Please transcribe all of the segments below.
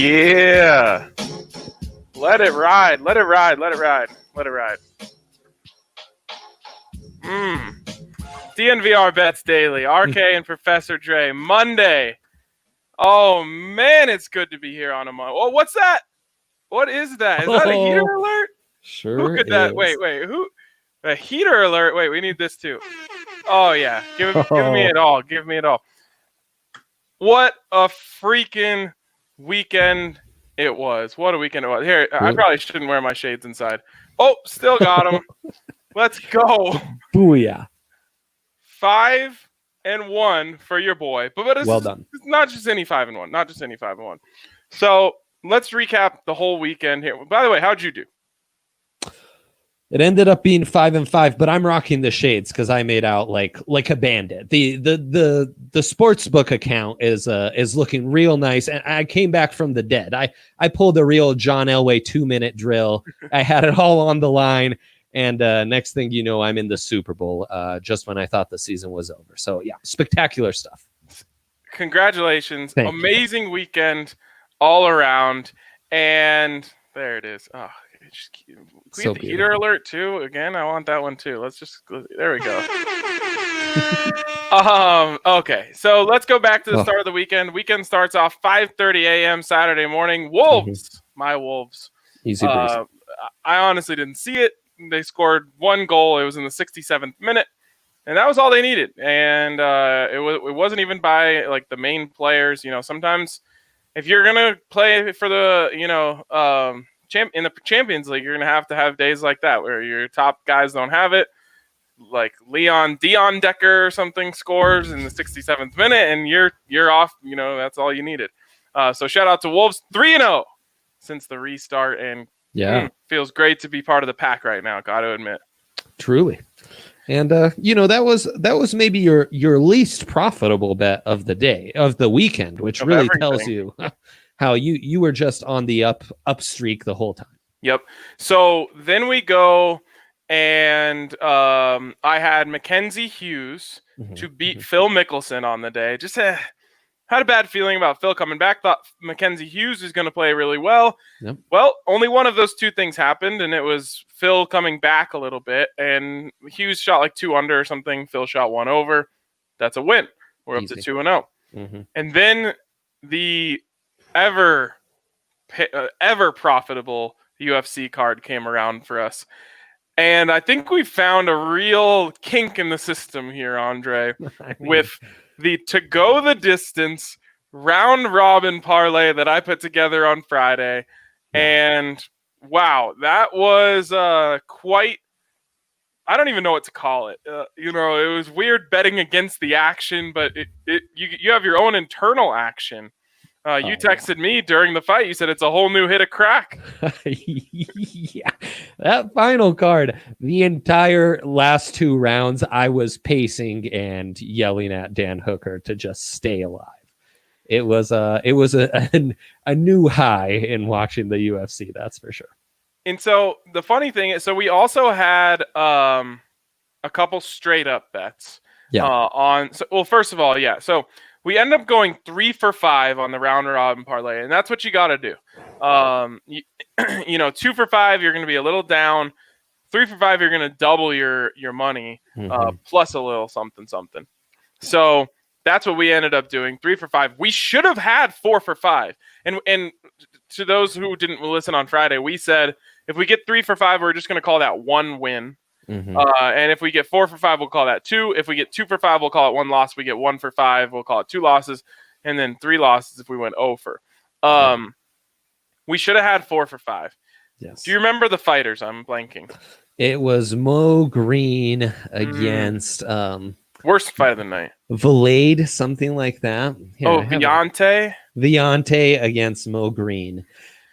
Yeah. Let it ride. Let it ride. Let it ride. Let it ride. DNVR Bets Daily. RK and Professor Dre. Monday. Oh, man, it's good to be here on a Monday. Oh, what's that? What is that? Is that a heater alert? Sure. Who could that? Wait. Who? A heater alert? Wait, we need this too. Oh, yeah. Give me it all. Give me it all. What a freaking weekend it was. What a weekend it was. Here, I probably shouldn't wear my shades inside. Oh, still got them. Let's go. Booyah. 5-1 for your boy. But it's, well done. It's not just any 5-1. Not just any 5-1. So let's recap the whole weekend here. By the way, how'd you do? It ended up being 5-5, but I'm rocking the shades because I made out like a bandit. The sportsbook account is looking real nice, and I came back from the dead. I pulled a real John Elway 2-minute drill. I had it all on the line, and next thing you know, I'm in the Super Bowl just when I thought the season was over. So yeah, spectacular stuff. Congratulations! Amazing weekend all around, and there it is. Oh. Can we have the heater alert too? Again, I want that one too. Let's just there we go. Okay, so let's go back to the start of the weekend. Weekend starts off 5:30 a.m. Saturday morning. Wolves, my Wolves. Easy breeze. I honestly didn't see it. They scored one goal. It was in the 67th minute, and that was all they needed. And it wasn't even by like the main players. You know, sometimes if you're gonna play for the in the Champions League, you're going to have days like that where your top guys don't have it. Like Dion Decker or something scores in the 67th minute and you're off. You know, that's all you needed. So shout out to Wolves 3-0 since the restart. And feels great to be part of the pack right now. Got to admit. Truly. And, that was maybe your least profitable bet of the day, of the weekend, which really tells you how you were just on the up streak the whole time. Yep. So then we go and I had Mackenzie Hughes to beat Phil Mickelson on the day. Just had a bad feeling about Phil coming back. Thought Mackenzie Hughes was going to play really well. Yep. Well, only one of those two things happened, and it was Phil coming back a little bit. And Hughes shot like 2 under or something. Phil shot 1 over. That's a win. We're up to 2-0. And then the ever profitable UFC card came around for us. And I think we found a real kink in the system here, Andre, with the to go the distance round robin parlay that I put together on Friday. And wow, that was quite, I don't even know what to call it. It was weird betting against the action, but you have your own internal action. You texted me during the fight. You said it's a whole new hit of crack. Yeah, that final card, the entire last 2 rounds, I was pacing and yelling at Dan Hooker to just stay alive. It was a new high in watching the UFC. That's for sure. And so the funny thing is, so we also had a couple straight up bets. Yeah. First of all, yeah. So we end up going 3 for 5 on the round robin parlay, and that's what you got to do. 2 for 5, you're going to be a little down. 3 for 5, you're going to double your money, plus a little something. So that's what we ended up doing. 3 for 5. We should have had 4 for 5. And to those who didn't listen on Friday, we said if we get 3 for 5, we're just going to call that 1 win. And if we get 4 for 5, we'll call that 2. If we get 2 for 5, we'll call it 1 loss. We get 1 for 5, we'll call it 2 losses, and then 3 losses if we went 0 for. We should have had 4 for 5. Yes. Do you remember the fighters? I'm blanking. It was Mo Green against worst fight of the night. Vlade, something like that. Viante. Viante against Mo Green,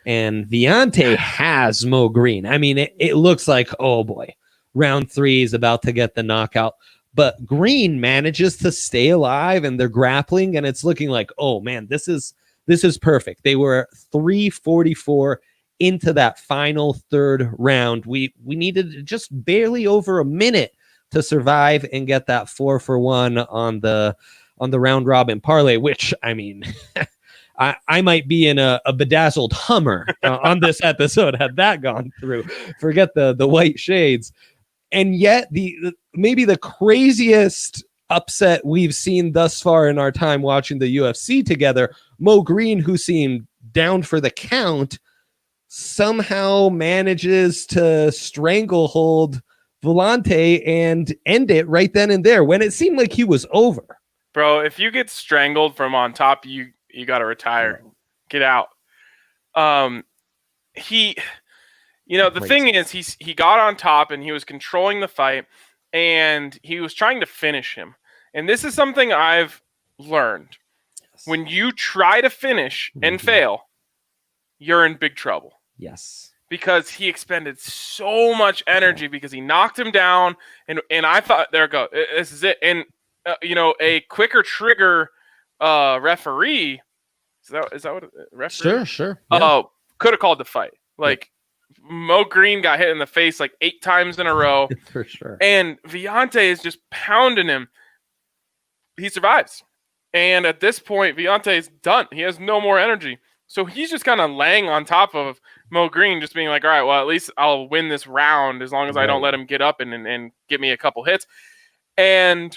and Viante has Mo Green. I mean, it looks like, oh boy, round 3 is about to get the knockout, but Green manages to stay alive, and they're grappling, and it's looking like, oh man, this is perfect. They were 3:44 into that final 3rd round. We needed just barely over a minute to survive and get that 4 for 1 on the round robin parlay, which, I mean, I might be in a bedazzled Hummer on this episode had that gone through. Forget the white shades. And yet maybe the craziest upset we've seen thus far in our time watching the UFC together, Mo Green, who seemed down for the count, somehow manages to stranglehold Volante and end it right then and there when it seemed like he was over. Bro, if you get strangled from on top, you got to retire. Get out. The thing is, he got on top and he was controlling the fight and he was trying to finish him. And this is something I've learned. Yes. When you try to finish and fail, you're in big trouble. Yes. Because he expended so much energy because he knocked him down. And I thought, there we go. This is it. And, a quicker trigger referee. Is that what referee? Sure. Yeah. Could have called the fight. Mo Green got hit in the face 8 times in a row. For sure. And Viante is just pounding him. He survives. And at this point, Viante is done. He has no more energy. So he's just kind of laying on top of Mo Green, just being like, all right, well, at least I'll win this round as long as I don't let him get up and get me a couple hits. And,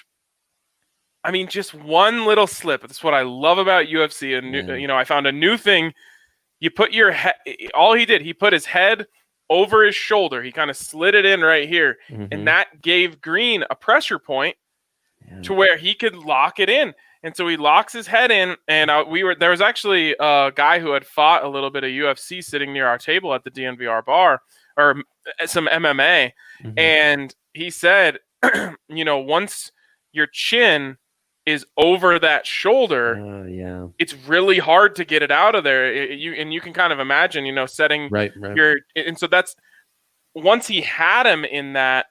I mean, just one little slip. That's what I love about UFC. And, I found a new thing. You put your head – all he did, he put his head over his shoulder. He kind of slid it in right here. Mm-hmm. And that gave Green a pressure point to where he could lock it in. And so he locks his head in, and there was actually a guy who had fought a little bit of UFC sitting near our table at the DNVR bar, or some MMA, and he said, once your chin is over that shoulder, it's really hard to get it out of there. You can kind of imagine, setting your, and so that's once he had him in that.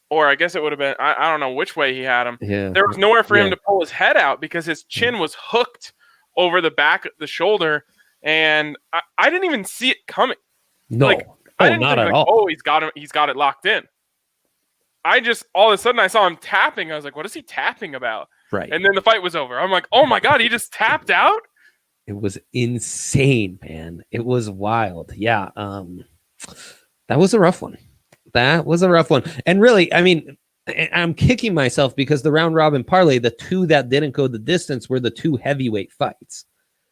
Or I guess it would have been, I don't know which way he had him. Yeah. There was nowhere for him to pull his head out because his chin was hooked over the back of the shoulder. And I didn't even see it coming. No, I didn't not think, at all. Oh, he's got it locked in. All of a sudden I saw him tapping. I was like, what is he tapping about? Right. And then the fight was over. I'm like, oh my God, he just tapped out? It was insane, man. It was wild. Yeah. That was a rough one. And really, I mean, I'm kicking myself because the round robin parlay, the two that didn't go the distance were the two heavyweight fights.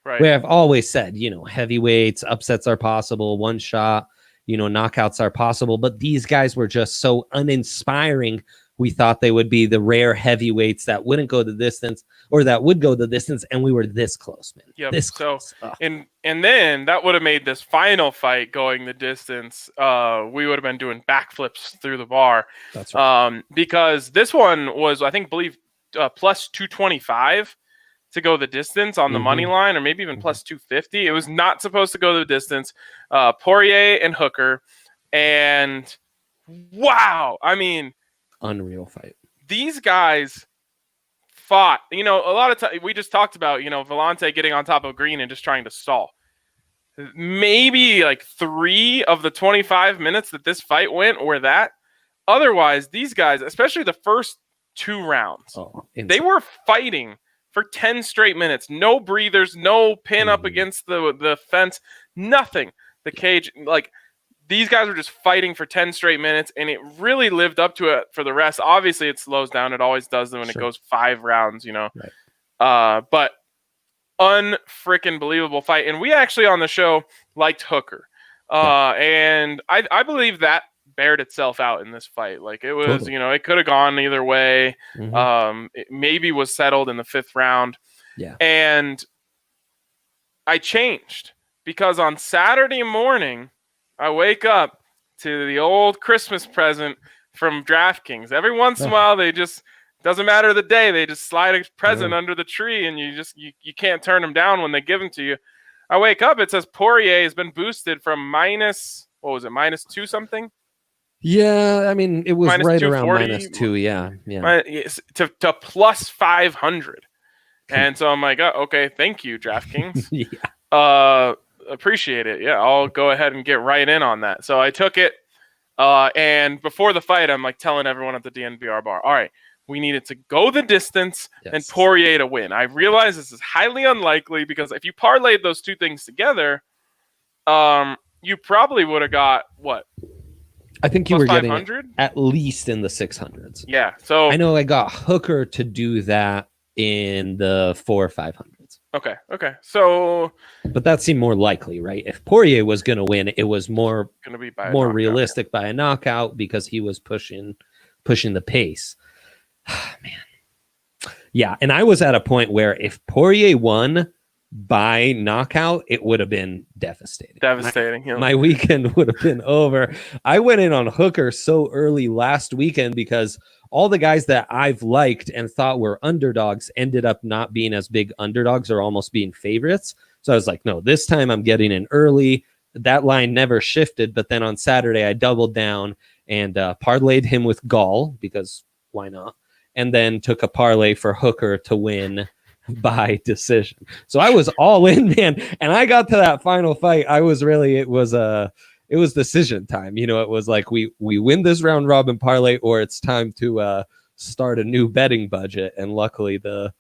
Right. Where I've always said, heavyweights, upsets are possible, one shot, knockouts are possible. But these guys were just so uninspiring. We thought they would be the rare heavyweights that wouldn't go the distance or that would go the distance. And we were this close, man. Yep. This close. And then that would have made this final fight going the distance. We would have been doing backflips through the bar. That's right. Because this one was, I believe plus 225 to go the distance on the money line, or maybe even plus 250. It was not supposed to go the distance. Poirier and Hooker. And wow. I mean, unreal fight. These guys fought. A lot of time we just talked about, Volante getting on top of Green and just trying to stall. Maybe 3 of the 25 minutes that this fight went were that. Otherwise, these guys, especially the first 2 rounds, they were fighting for 10 straight minutes. No breathers, no pin up against the fence, nothing. The cage, these guys were just fighting for 10 straight minutes, and it really lived up to it for the rest. Obviously, it slows down. It always does when it goes 5 rounds, Right. But unfreaking believable fight. And we actually on the show liked Hooker. And I believe that bared itself out in this fight. It was, totally. It could have gone either way. It maybe was settled in the 5th round. Yeah. And I changed because on Saturday morning, I wake up to the old Christmas present from DraftKings. Every once in a while, they just, doesn't matter the day, they just slide a present under the tree, and you can't turn them down when they give them to you. I wake up, it says Poirier has been boosted from minus 2 something? Yeah, I mean, it was right around -2, yeah. To plus 500. And so I'm like, oh, okay, thank you, DraftKings. Yeah. Appreciate it. Yeah, I'll go ahead and get right in on that. So I took it, and before the fight, I'm telling everyone at the DNVR bar, all right, We needed to go the distance and Poirier to win. I realize this is highly unlikely because if you parlayed those two things together, you probably would have got what? I think you were getting at least in the 600s. Yeah. So I know I got Hooker to do that in the 400 or 500s. Okay. So, but that seemed more likely, right? If Poirier was going to win, it was more going to be by more realistic by a knockout because he was pushing the pace. Man. Yeah, and I was at a point where if Poirier won by knockout, it would have been devastating. My weekend would have been over. I went in on Hooker so early last weekend because all the guys that I've liked and thought were underdogs ended up not being as big underdogs or almost being favorites. So I was like, no, this time I'm getting in early. That line never shifted. But then on Saturday, I doubled down and parlayed him with Gall because why not? And then took a parlay for Hooker to win by decision. So I was all in, man. And I got to that final fight. It was decision time. You know, it was like we win this round robin parlay or it's time to start a new betting budget. And luckily the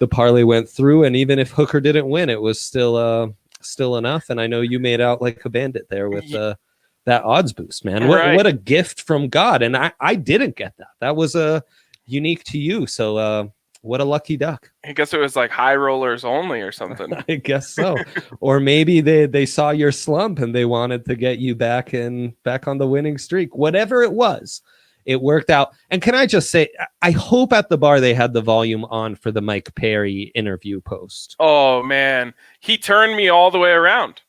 parlay went through. And even if Hooker didn't win, it was still enough. And I know you made out like a bandit there with that odds boost, man. What a gift from God. And I didn't get that. That was unique to you. So what a lucky duck. I guess it was like high rollers only or something. I guess so. Or maybe they saw your slump and they wanted to get you back on the winning streak. Whatever it was, it worked out. And can I just say, I hope at the bar they had the volume on for the Mike Perry interview post. Oh, man. He turned me all the way around.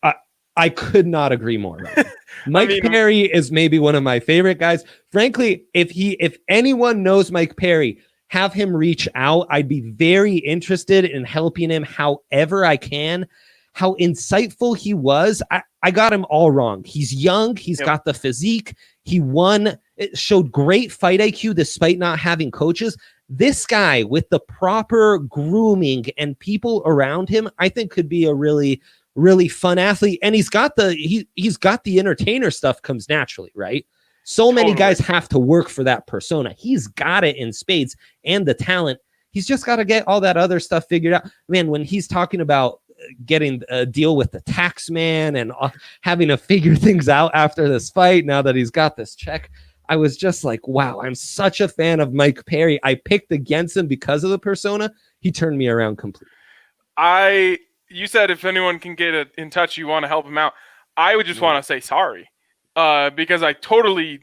I could not agree more. Right? Mike Perry is maybe one of my favorite guys. Frankly, if anyone knows Mike Perry, have him reach out. I'd be very interested in helping him however I can. How insightful he was. I got him all wrong. He's young. He's got the physique. He won. It showed great fight IQ despite not having coaches. This guy with the proper grooming and people around him, I think could be a really, really fun athlete. And he's got the entertainer stuff comes naturally, right? So many guys have to work for that persona. He's got it in spades and the talent. He's just got to get all that other stuff figured out. Man, when he's talking about getting a deal with the tax man and having to figure things out after this fight, now that he's got this check, I was just like, wow, I'm such a fan of Mike Perry. I picked against him because of the persona. He turned me around completely. You said if anyone can get in touch, you want to help him out. I would just want to say sorry. Because I totally,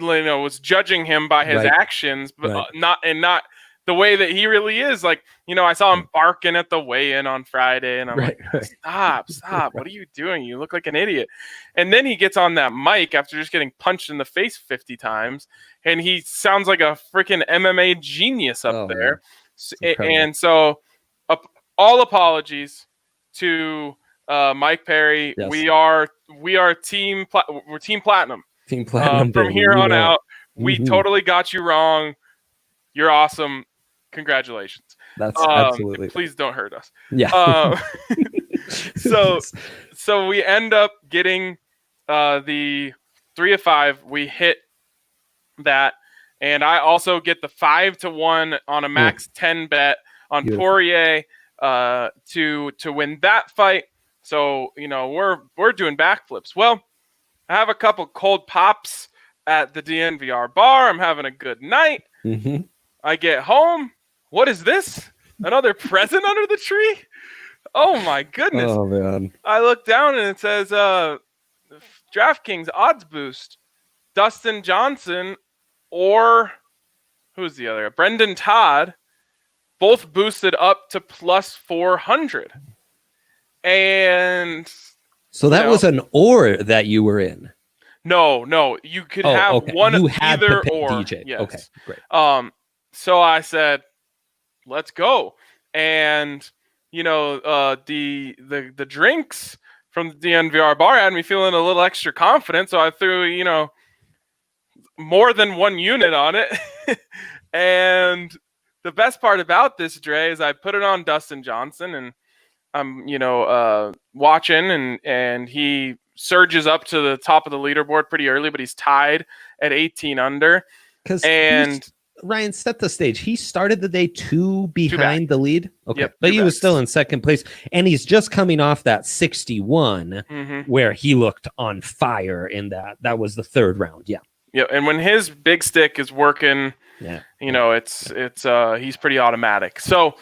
was judging him by his actions, but not the way that he really is. Like, I saw him barking at the weigh-in on Friday, and I'm like, stop! What are you doing? You look like an idiot. And then he gets on that mic after just getting punched in the face 50 times, and he sounds like a freaking MMA genius up there. And so, all apologies to Mike Perry. Yes. We are team platinum. Team platinum from here on out. We totally got you wrong. You're awesome. Congratulations. That's absolutely. Please don't hurt us. Yeah. So we end up getting the 3 of 5. We hit that, and I also get the 5-1 on a max 10 bet on Poirier to win that fight. So, we're doing backflips. Well, I have a couple cold pops at the DNVR bar. I'm having a good night. Mm-hmm. I get home. What is this? Another present under the tree? Oh, my goodness. Oh, man. I look down and it says DraftKings odds boost. Dustin Johnson or who's the other? Brendan Todd. Both boosted up to plus 400. And so that was an or that you were in. No, you could have one you had either to pick or. DJ. Yes. Okay, great. So I said, let's go. And the drinks from the DNVR bar had me feeling a little extra confident, so I threw, more than one unit on it. And the best part about this, Dre, is I put it on Dustin Johnson, and I'm, watching, and he surges up to the top of the leaderboard pretty early, but he's tied at 18 under. Because Ryan, set the stage. He started the day two behind the lead. Okay. Yep, but he was still in second place. And he's just coming off that 61 where he looked on fire in that. That was the third round. Yeah. Yeah. And when his big stick is working, it's he's pretty automatic. So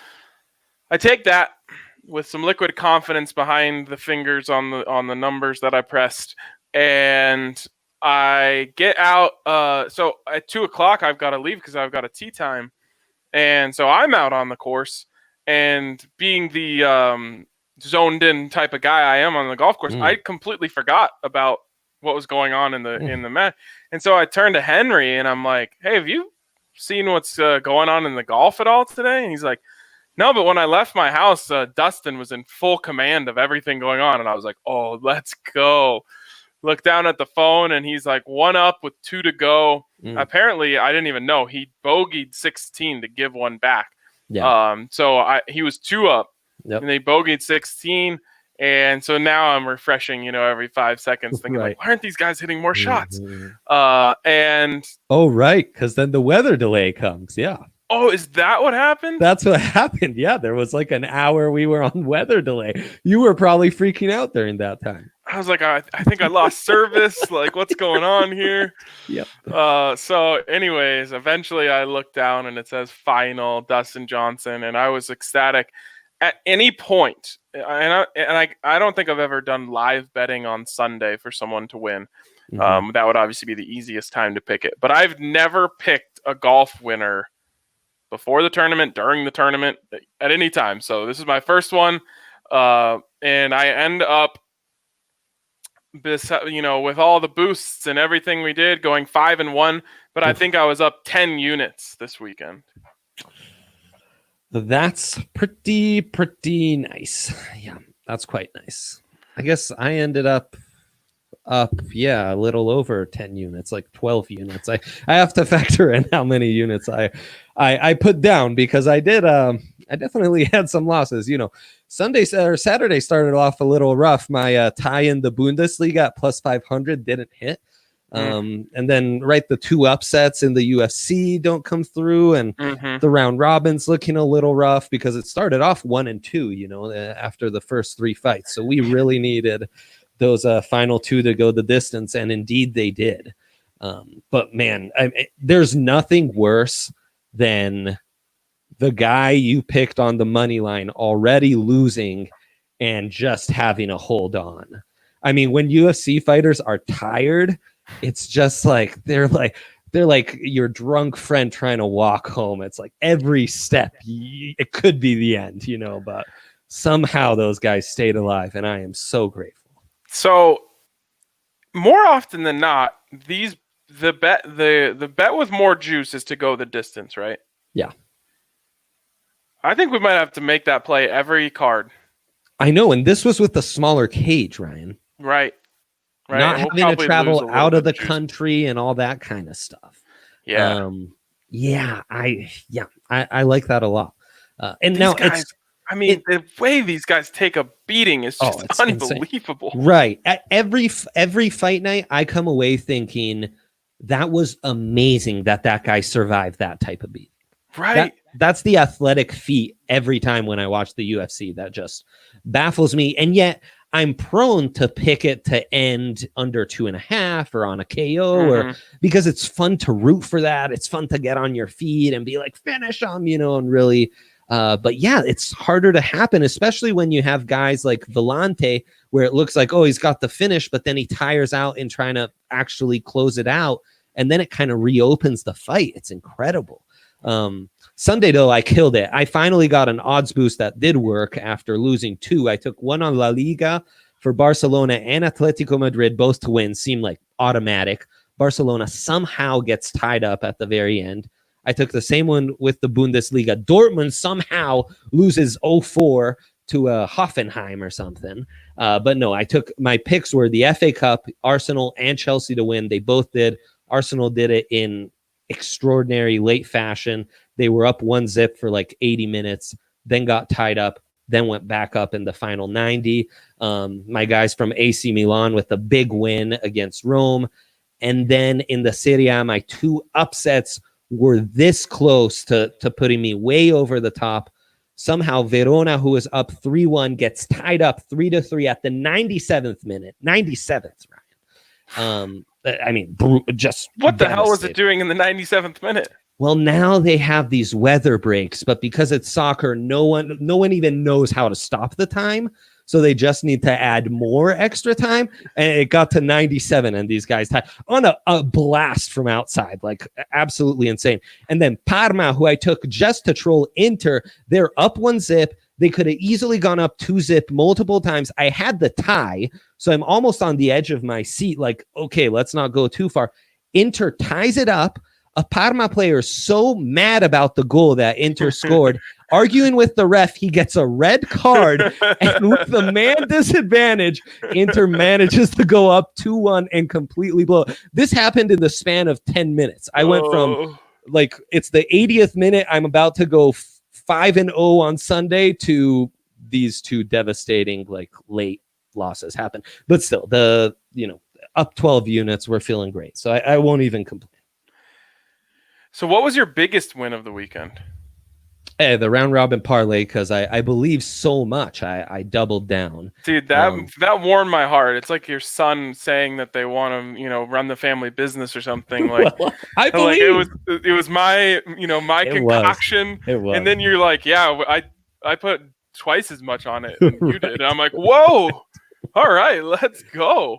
I take that with some liquid confidence behind the fingers on the numbers that I pressed, and I get out. So at 2:00, I've got to leave because I've got a tee time, and so I'm out on the course. And being the zoned in type of guy I am on the golf course, I completely forgot about what was going on in the match. And so I turned to Henry and I'm like, "Hey, have you seen what's going on in the golf at all today?" And he's like, "No, but when I left my house, Dustin was in full command of everything going on." And I was like, "Oh, let's go." Look down at the phone, and he's like 1 up with 2 to go. Apparently, I didn't even know. He bogeyed 16 to give 1 back. Yeah. So he was 2 up, and they bogeyed 16. And so now I'm refreshing, every 5 seconds, thinking, like, why aren't these guys hitting more shots? And right, because then the weather delay comes. Yeah. Oh, is that what happened? That's what happened. Yeah, there was like an hour we were on weather delay. You were probably freaking out during that time. I was like, I think I lost service. Like, what's going on here? Yep. So anyways, eventually I looked down and it says final Dustin Johnson, and I was ecstatic. At any point, and I don't think I've ever done live betting on Sunday for someone to win. That would obviously be the easiest time to pick it. But I've never picked a golf winner before the tournament, during the tournament, at any time. So this is my first one. And I end up, with all the boosts and everything we did, going 5-1. But I think I was up 10 units this weekend. That's pretty nice. Yeah, that's quite nice. I guess I ended up a little over 10 units, like 12 units. I have to factor in how many units I put down, because I definitely had some losses. Sunday or Saturday started off a little rough. My tie in the Bundesliga at plus 500 didn't hit. And then the 2 upsets in the UFC don't come through, and the round robin's looking a little rough because it started off 1-2, after the first 3 fights. So we really needed those final 2 to go the distance, and indeed they did. But man, there's nothing worse than the guy you picked on the money line already losing and just having a hold on. I mean, when UFC fighters are tired, it's just like they're like your drunk friend trying to walk home. It's like every step it could be the end, but somehow those guys stayed alive, and I am so grateful. So more often than not, the bet with more juice is to go the distance, right? Yeah. I think we might have to make that play every card. I know, and this was with the smaller cage, Ryan. Right. Not having to travel out of the country and all that kind of stuff. Yeah. I like that a lot. And these now guys, the way these guys take a beating is just unbelievable. Insane. Right. At every fight night, I come away thinking that was amazing that guy survived that type of beat. Right. That's the athletic feat every time when I watch the UFC. That just baffles me. And yet I'm prone to pick it to end under 2.5 or on a KO, or because it's fun to root for that. It's fun to get on your feet and be like, finish them, and really. But yeah, it's harder to happen, especially when you have guys like Vellante, where it looks like, oh, he's got the finish, but then he tires out in trying to actually close it out. And then it kind of reopens the fight. It's incredible. Sunday, though, I killed it. I finally got an odds boost that did work after losing 2. I took 1 on La Liga for Barcelona and Atletico Madrid, both to win. Seemed like automatic. Barcelona somehow gets tied up at the very end. I took the same one with the Bundesliga. Dortmund somehow loses 0-4 to Hoffenheim or something. But no, my picks were the FA Cup, Arsenal, and Chelsea to win. They both did. Arsenal did it in extraordinary late fashion. They were up 1-0 for like 80 minutes, then got tied up, then went back up in the final 90. My guys from AC Milan with a big win against Rome. And then in the Serie A, my 2 upsets were this close to putting me way over the top. Somehow Verona, who is up 3-1, gets tied up 3-3 at the 97th minute. 97th, Ryan. I mean, just what the hell was it doing in the 97th minute? Well, now they have these weather breaks, but because it's soccer, no one even knows how to stop the time. So they just need to add more extra time. And it got to 97, and these guys tied on a blast from outside, like absolutely insane. And then Parma, who I took just to troll Inter, they're up 1-0. They could have easily gone up 2-0 multiple times. I had the tie, so I'm almost on the edge of my seat. Like, okay, let's not go too far. Inter ties it up. A Parma player is so mad about the goal that Inter scored, arguing with the ref, he gets a red card, and with the man disadvantage, Inter manages to go up 2-1 and completely blow. This happened in the span of 10 minutes. I went from, like, it's the 80th minute, I'm about to go 5-0 on Sunday, to these two devastating, like, late losses happen. But still, up 12 units, we're feeling great. So I won't even complain. So what was your biggest win of the weekend? The round robin parlay, because I believe so much. I doubled down. Dude, that warmed my heart. It's like your son saying that they want to, run the family business or something. Like, well, I believe it was my, my concoction. It was. And then you're like, yeah, I put twice as much on it than you did. And I'm like, whoa, all right, let's go.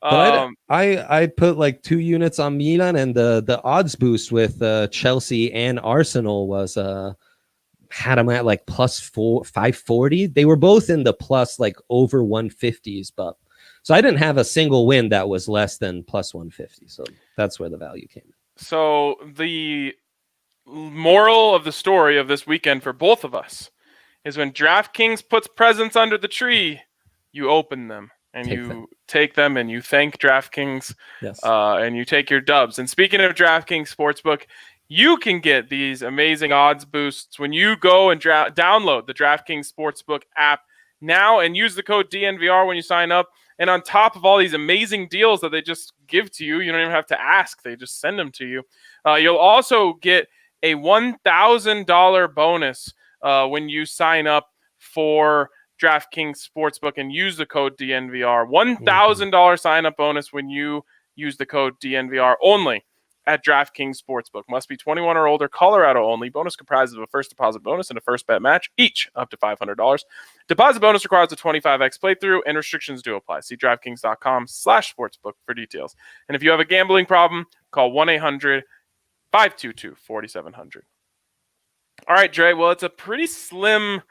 But I put like 2 units on Milan, and the odds boost with Chelsea and Arsenal was had them at like plus 540. They were both in the plus like over 150s, but so I didn't have a single win that was less than plus 150. So that's where the value came in. So the moral of the story of this weekend for both of us is when DraftKings puts presents under the tree, you open them. And you take them and you thank DraftKings, yes. And you take your dubs. And speaking of DraftKings Sportsbook, you can get these amazing odds boosts when you go and download the DraftKings Sportsbook app now and use the code DNVR when you sign up. And on top of all these amazing deals that they just give to you, you don't even have to ask. They just send them to you. You'll also get a $1,000 bonus when you sign up for DraftKings Sportsbook and use the code DNVR. $1,000 sign-up bonus when you use the code DNVR only at DraftKings Sportsbook. Must be 21 or older, Colorado only. Bonus comprises of a first deposit bonus and a first bet match, each up to $500. Deposit bonus requires a 25x playthrough, and restrictions do apply. See DraftKings.com/sportsbook for details. And if you have a gambling problem, call 1-800-522-4700. All right, Dre. Well, it's a pretty slim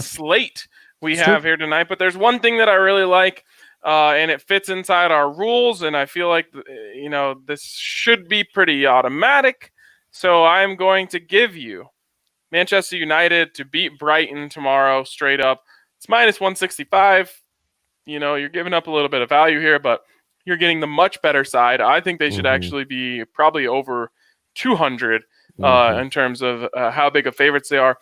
slate we have here tonight, but there's one thing that I really like, and it fits inside our rules, and I feel like this should be pretty automatic. So I'm going to give you Manchester United to beat Brighton tomorrow straight up. It's minus 165. You're giving up a little bit of value here, but you're getting the much better side. I think they should actually be probably over 200 in terms of how big of favorites they are.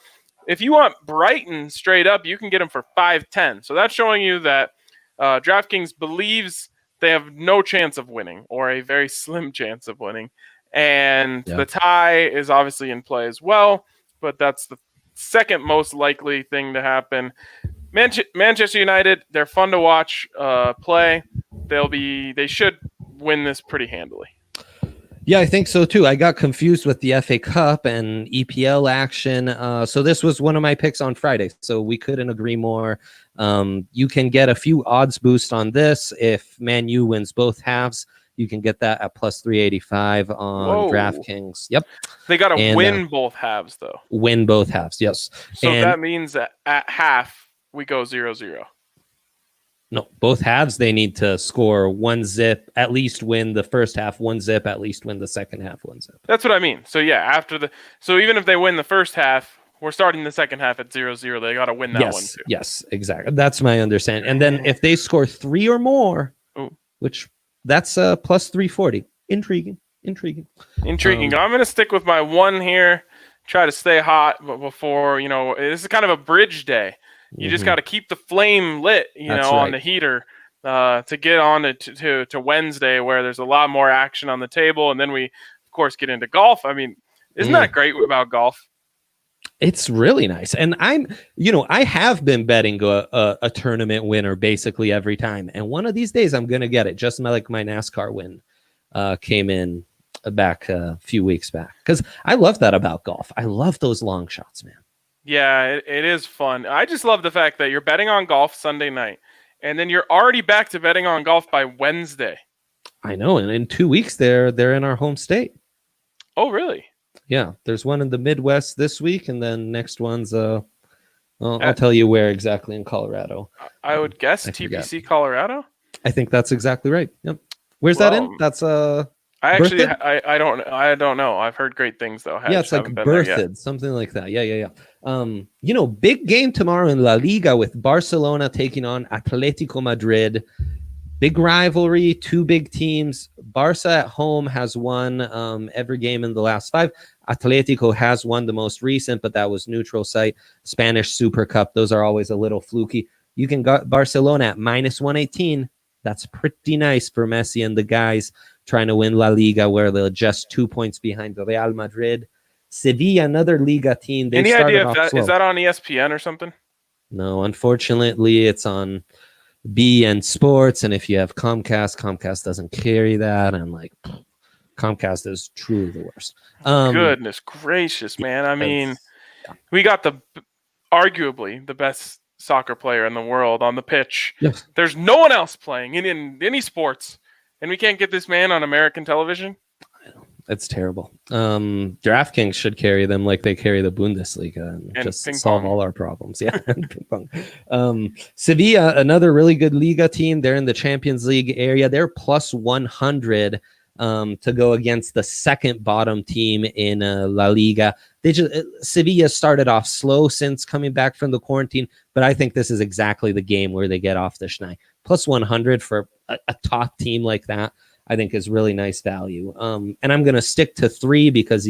If you want Brighton straight up, you can get them for 5-10. So that's showing you that DraftKings believes they have no chance of winning, or a very slim chance of winning. And the tie is obviously in play as well, but that's the second most likely thing to happen. Manchester United, they're fun to watch play. They should win this pretty handily. Yeah, I think so too. I got confused with the FA Cup and EPL action. So this was one of my picks on Friday. So we couldn't agree more. You can get a few odds boost on this. If Man U wins both halves, you can get that at plus 385 on DraftKings. Yep. They got to win both halves, though. Win both halves, yes. So that means that at half, we go 0-0. No, both halves, they need to score 1-0, at least win the first half 1-0, at least win the second half 1-0. That's what I mean. So yeah, so even if they win the first half, we're starting the second half at 0-0. They got to win that one too. Yes, exactly. That's my understanding. And then if they score 3 or more, which that's plus 340. Intriguing. I'm going to stick with my one here. Try to stay hot, but before this is kind of a bridge day. You just got to keep the flame lit, on the heater. to get on to Wednesday, where there's a lot more action on the table, and then we, of course, get into golf. I mean, isn't that great about golf? It's really nice. And I have been betting a tournament winner basically every time. And one of these days I'm going to get it, just like my NASCAR win came in back a few weeks back. Because I love that about golf. I love those long shots, man. Yeah, it is fun. I just love the fact that you're betting on golf Sunday night, and then you're already back to betting on golf by Wednesday. I know. And in 2 weeks, they're in our home state. Oh, really? Yeah, there's one in the Midwest this week, and then next one's I'll tell you where exactly in Colorado. I would guess TPC Colorado. I think that's exactly right. Yep. Where's that in? That's I don't know. I've heard great things though. Yeah, it's like Berthed, something like that. Yeah. Big game tomorrow in La Liga with Barcelona taking on Atletico Madrid. Big rivalry, two big teams. Barca at home has won every game in the last 5. Atletico has won the most recent, but that was neutral site. Spanish Super Cup, those are always a little fluky. You can got Barcelona at -118. That's pretty nice for Messi and the guys trying to win La Liga, where they're just 2 points behind Real Madrid. Sevilla, another Liga team. Any idea if is that on ESPN or something? No, unfortunately, it's on BN Sports, and if you have Comcast doesn't carry that, and Comcast is truly the worst. Goodness gracious, man! I mean, we got arguably the best soccer player in the world on the pitch. Yes. There's no one else playing in any sports, and we can't get this man on American television. It's terrible. DraftKings should carry them like they carry the Bundesliga and just solve all our problems. Yeah, ping pong. Sevilla, another really good Liga team. They're in the Champions League area. They're +100 to go against the second bottom team in La Liga. Sevilla started off slow since coming back from the quarantine, but I think this is exactly the game where they get off the schneid. +100 for a top team like that, I think is really nice value. And I'm going to stick to 3 because,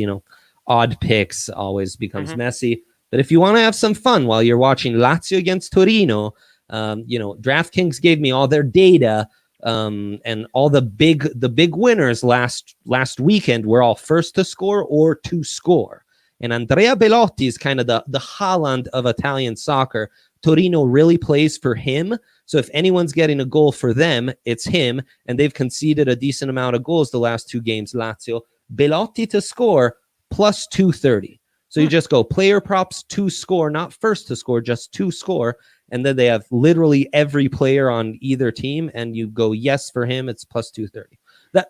odd picks always becomes messy. But if you want to have some fun while you're watching Lazio against Torino, DraftKings gave me all their data and all the big winners last weekend were all first to score or to score. And Andrea Belotti is kind of the Haaland of Italian soccer. Torino really plays for him. So if anyone's getting a goal for them, it's him. And they've conceded a decent amount of goals the last 2 games, Lazio. Belotti to score +230. So you just go player props to score, not first to score, just to score. And then they have literally every player on either team. And you go yes for him, it's +230.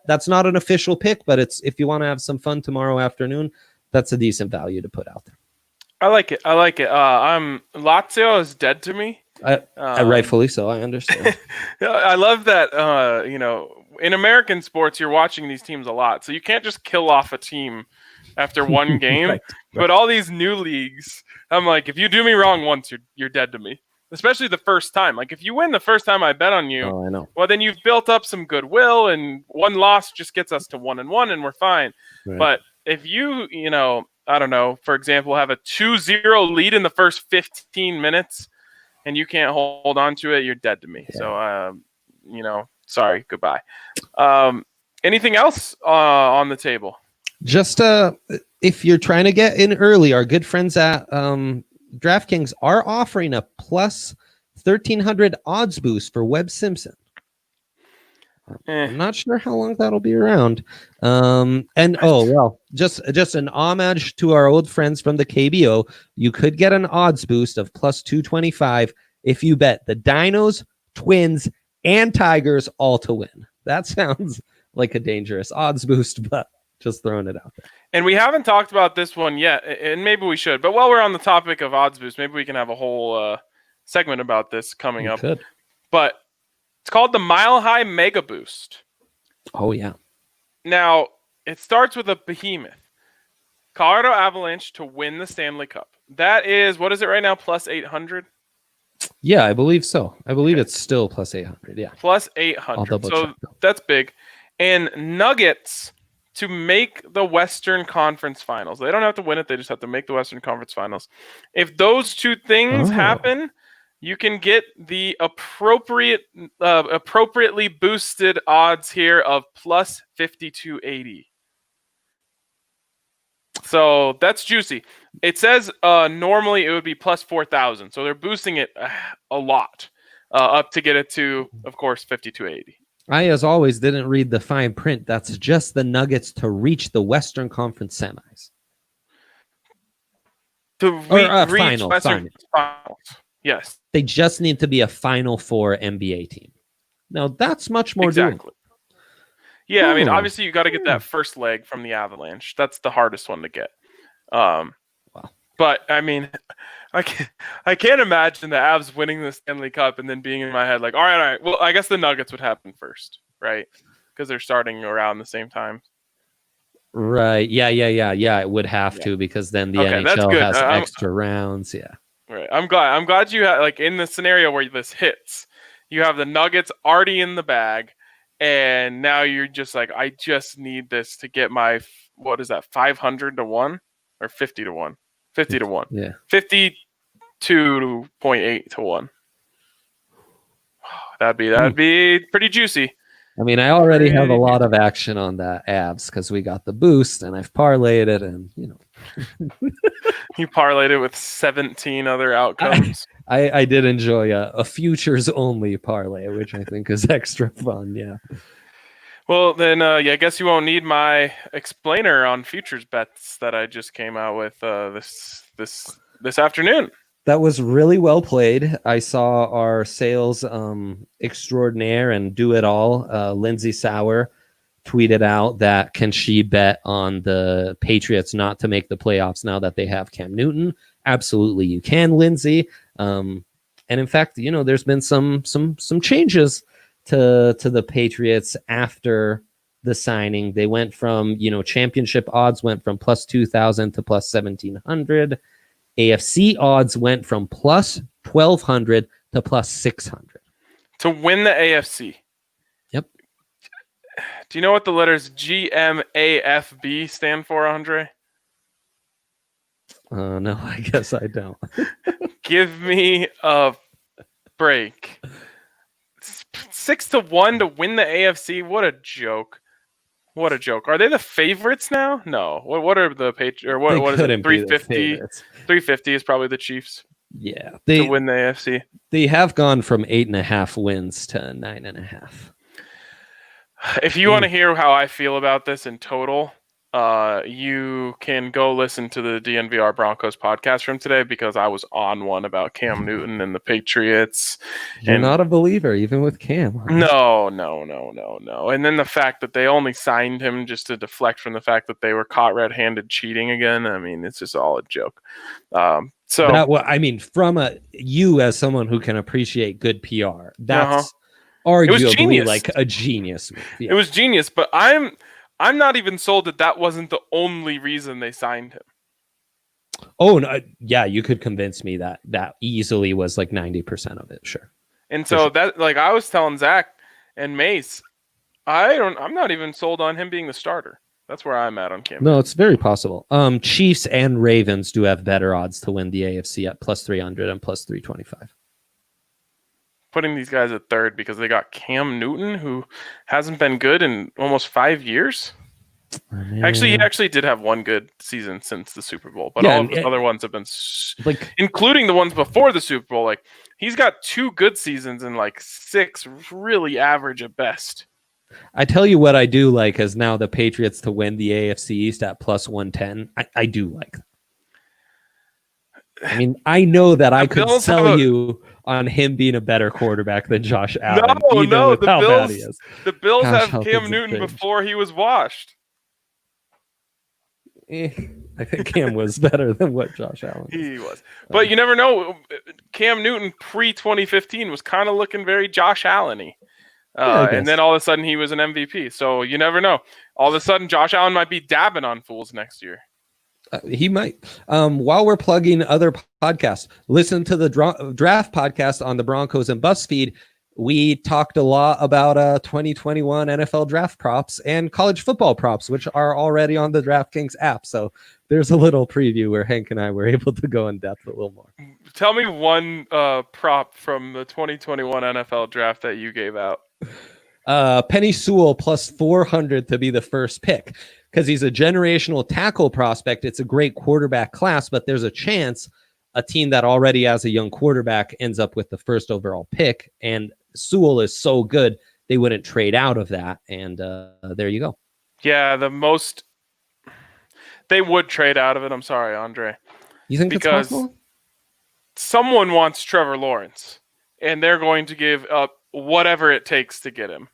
That's not an official pick, but it's if you want to have some fun tomorrow afternoon, that's a decent value to put out there. I like it. Lazio is dead to me. Rightfully so. I understand. I love that. In American sports, you're watching these teams a lot, so you can't just kill off a team after one game. Right. But all these new leagues, I'm like, if you do me wrong once, you're dead to me. Especially the first time. Like if you win the first time I bet on you, I know. Well, then you've built up some goodwill, and one loss just gets us to 1-1, and we're fine. Right. But if you, I don't know, for example, have a 2-0 lead in the first 15 minutes and you can't hold on to it, you're dead to me. Yeah. So, sorry, goodbye. Anything else on the table? Just if you're trying to get in early, our good friends at DraftKings are offering a +1,300 odds boost for Webb Simpson. I'm not sure how long that'll be around. Just an homage to our old friends from the KBO. You could get an odds boost of +225 if you bet the Dinos, Twins, and Tigers all to win. That sounds like a dangerous odds boost, but just throwing it out there. And we haven't talked about this one yet, and maybe we should. But while we're on the topic of odds boost, maybe we can have a whole segment about this coming up. Could. But it's called the Mile High Mega Boost. Oh, yeah. Now, it starts with a behemoth. Colorado Avalanche to win the Stanley Cup. That is, what is it right now, +800? Yeah, I believe so. I believe it's still +800, yeah. +800. So that's big. And Nuggets to make the Western Conference Finals. They don't have to win it. They just have to make the Western Conference Finals. If those two things happen, you can get the appropriately boosted odds here of plus 5280. So that's juicy. It says normally it would be plus 4,000. So they're boosting it a lot up to get it to, of course, 5280. I, as always, didn't read the fine print. That's just the Nuggets to reach the Western Conference semis. To reach finals. Yes. They just need to be a Final Four NBA team. Now, that's much more doable. Yeah, I mean, obviously, you got to get that first leg from the Avalanche. That's the hardest one to get. Wow. But, I mean, I can't imagine the Avs winning the Stanley Cup and then being in my head like, all right. Well, I guess the Nuggets would happen first, right? Because they're starting around the same time. Right. Yeah. It would have to, because then the NHL has extra rounds. Yeah. Right. I'm glad you had, like, in the scenario where this hits, you have the Nuggets already in the bag, and now you're just like, I just need this to get my, what is that, 500 to 1 or 50 to 1? 50 to 1. Yeah. 52.8 to 1. That'd be pretty juicy. I mean, I already have a lot of action on that Avs because we got the boost, and I've parlayed it, and You parlayed it with 17 other outcomes. I did enjoy a futures only parlay, which I think is extra fun. Yeah. Well, then, I guess you won't need my explainer on futures bets that I just came out with this afternoon. That was really well played. I saw our sales extraordinaire and do it all, Lindsay Sauer, tweeted out that can she bet on the Patriots not to make the playoffs now that they have Cam Newton? Absolutely, you can, Lindsay. And in fact, there's been some changes to the Patriots after the signing. They went from championship odds went from plus 2,000 to plus 1,700. AFC odds went from plus 1,200 to plus 600. To win the AFC. Yep. Do you know what the letters GMAFB stand for, Andre? No, I guess I don't. Give me a break. 6 to 1 to win the AFC? What a joke. What a joke. Are they the favorites now? No. What are the Patriots? Or what is it? 350? 350 is probably the Chiefs. Yeah. To win the AFC. They have gone from 8.5 wins to 9.5. If you want to hear how I feel about this in total, you can go listen to the DNVR Broncos podcast from today, because I was on one about Cam Newton and the Patriots. You're not a believer, even with Cam. Huh? No. And then the fact that they only signed him just to deflect from the fact that they were caught red-handed cheating again. I mean, it's just all a joke. From you as someone who can appreciate good PR, that's arguably like a genius move. Yeah. It was genius, but I'm not even sold that wasn't the only reason they signed him. Oh, no, yeah, you could convince me that easily was like 90% of it, sure. And so that, like I was telling Zach and Mace, I'm not even sold on him being the starter. That's where I'm at on Cam. No, it's very possible. Chiefs and Ravens do have better odds to win the AFC at plus 300 and plus 325. Putting these guys at third because they got Cam Newton, who hasn't been good in almost 5 years. Actually, he actually did have one good season since the Super Bowl, but all of the other ones have been, including the ones before the Super Bowl. Like, he's got 2 good seasons and like 6 really average at best. I tell you what I do like is now the Patriots to win the AFC East at plus 110. I do like that. I mean, I know that I could sell you on him being a better quarterback than Josh Allen. No, the Bills have Cam Newton before he was washed. I think Cam was better than what Josh Allen was. He was. But you never know. Cam Newton pre-2015 was kind of looking very Josh Allen-y. And then all of a sudden he was an MVP. So you never know. All of a sudden Josh Allen might be dabbing on fools next year. He might. While we're plugging other podcasts, listen to the draft podcast on the Broncos and BuzzFeed. we talked a lot about 2021 NFL draft props and college football props, which are already on the DraftKings app. So there's a little preview where Hank and I were able to go in depth a little more. Tell me one prop from the 2021 NFL draft that you gave out. Penny Sewell plus 400 to be the first pick because he's a generational tackle prospect. It's a great quarterback class, but there's a chance a team that already has a young quarterback ends up with the first overall pick. And Sewell is so good, they wouldn't trade out of that. And there you go. Yeah, they would trade out of it. I'm sorry, Andre. You think because it's possible? Someone wants Trevor Lawrence, and they're going to give up whatever it takes to get him,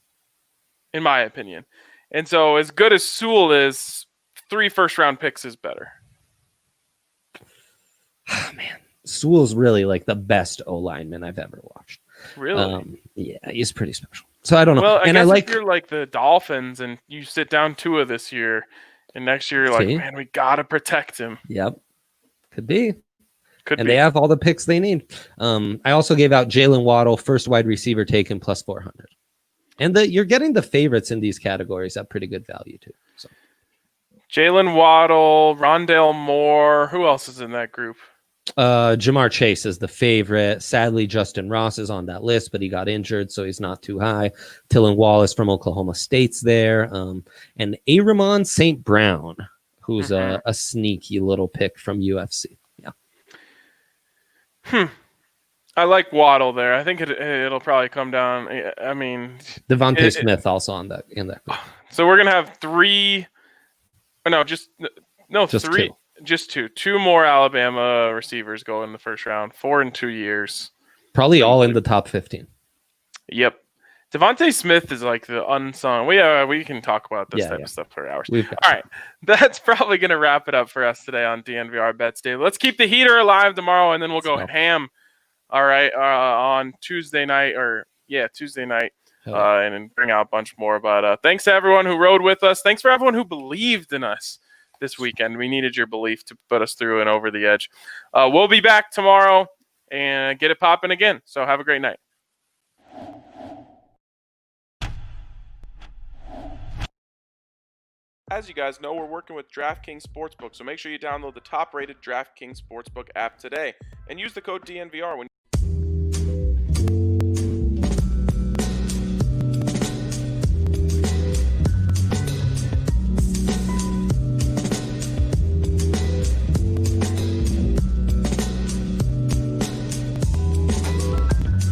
in my opinion. And so as good as Sewell is, 3 first-round picks is better. Oh, man. Sewell's really like the best O-lineman I've ever watched. Really? Yeah, he's pretty special. So I don't know. Well, I and guess I like if you're like the Dolphins and you sit down Tua this year, and next year you're like, man, we got to protect him. Yep. Could be. And they have all the picks they need. I also gave out Jalen Waddle, first wide receiver taken, plus 400. And you're getting the favorites in these categories at pretty good value, too. So Jalen Waddle, Rondale Moore. Who else is in that group? Jamar Chase is the favorite. Sadly, Justin Ross is on that list, but he got injured, so he's not too high. Tylan Wallace from Oklahoma State's there. And Ramon St. Brown, who's a sneaky little pick from UFC. Yeah. I like Waddle there. I think it'll probably come down. I mean, Devontae Smith also in that group. So we're gonna have 3. No, just 3. Two. Just 2. 2 more Alabama receivers go in the first round. 4 in 2 years. Probably all in the top 15. Yep. Devontae Smith is like the unsung. We can talk about this type of stuff for hours. All right. That's probably going to wrap it up for us today on DNVR Bets Daily. Let's keep the heater alive tomorrow, and then we'll go ham. All right. On Tuesday night and bring out a bunch more. But thanks to everyone who rode with us. Thanks for everyone who believed in us this weekend. We needed your belief to put us through and over the edge. We'll be back tomorrow and get it popping again. So have a great night. As you guys know, we're working with DraftKings Sportsbook, so make sure you download the top-rated DraftKings Sportsbook app today and use the code DNVR when